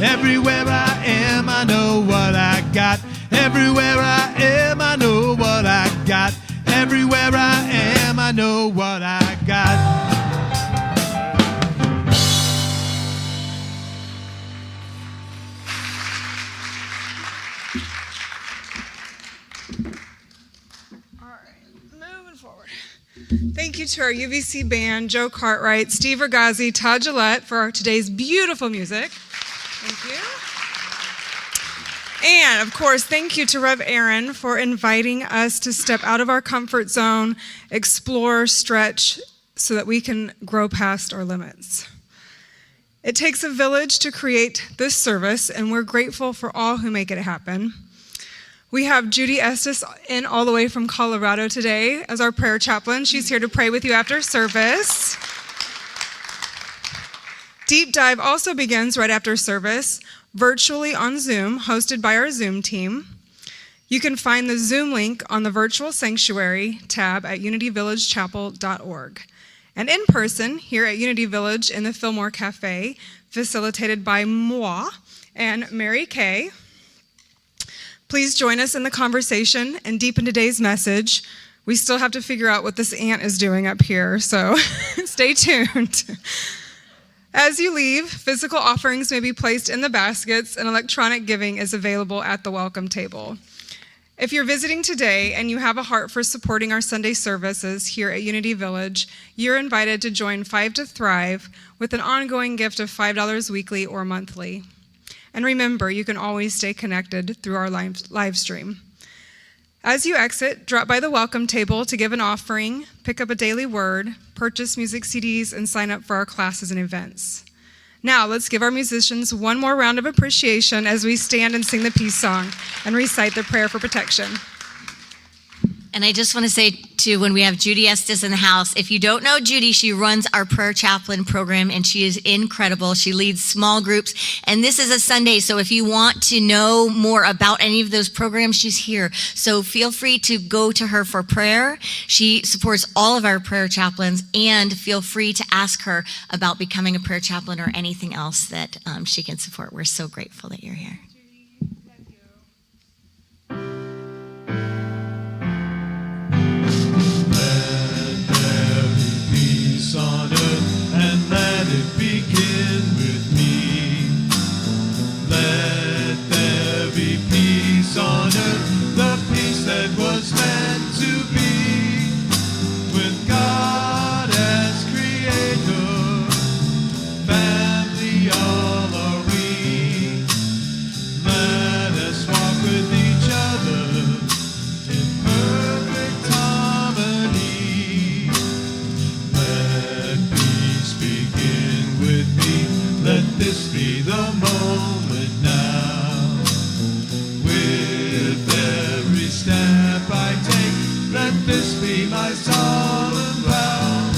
Speaker 6: Everywhere I am, I know what I got. Everywhere I am, I know what I got. Everywhere I am, I know what I got.
Speaker 7: All right, moving forward. Thank you to our UVC band, Joe Cartwright, Steve Ragazzi, Todd Gillette for today's beautiful music. Thank you. And of course, thank you to Rev Erin for inviting us to step out of our comfort zone, explore, stretch, so that we can grow past our limits. It takes a village to create this service, and we're grateful for all who make it happen. We have Judy Estes in all the way from Colorado today as our prayer chaplain. She's here to pray with you after service. Deep Dive also begins right after service, virtually on Zoom, hosted by our Zoom team. You can find the Zoom link on the Virtual Sanctuary tab at unityvillagechapel.org. And in person, here at Unity Village in the Fillmore Cafe, facilitated by moi and Mary Kay. Please join us in the conversation and deepen today's message. We still have to figure out what this ant is doing up here, so stay tuned. As you leave, physical offerings may be placed in the baskets, and electronic giving is available at the welcome table. If you're visiting today and you have a heart for supporting our Sunday services here at Unity Village, you're invited to join 5 to Thrive with an ongoing gift of $5 weekly or monthly. And remember, you can always stay connected through our live stream. As you exit, drop by the welcome table to give an offering, pick up a daily word, purchase music CDs, and sign up for our classes and events. Now, let's give our musicians one more round of appreciation as we stand and sing the peace song and recite the prayer for protection.
Speaker 3: And I just want to say, too, when we have Judy Estes in the house, if you don't know Judy, she runs our prayer chaplain program, and she is incredible. She leads small groups, and this is a Sunday, so if you want to know more about any of those programs, she's here. So feel free to go to her for prayer. She supports all of our prayer chaplains, and feel free to ask her about becoming a prayer chaplain or anything else that she can support. We're so grateful that you're here.
Speaker 6: On earth, and let it begin with me. Let there be peace on earth, the peace that was meant to be, with God as creator, family all are we. this be my solemn vow,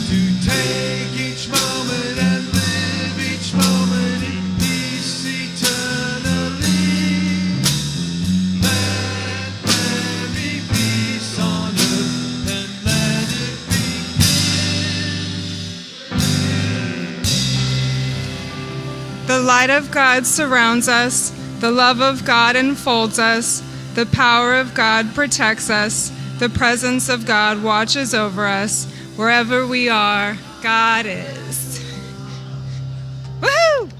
Speaker 6: to take each moment and live each moment in peace eternally. Let there be peace on earth and let it be.
Speaker 7: The light of God surrounds us, the love of God enfolds us, the power of God protects us, the presence of God watches over us. Wherever we are, God is. Woohoo!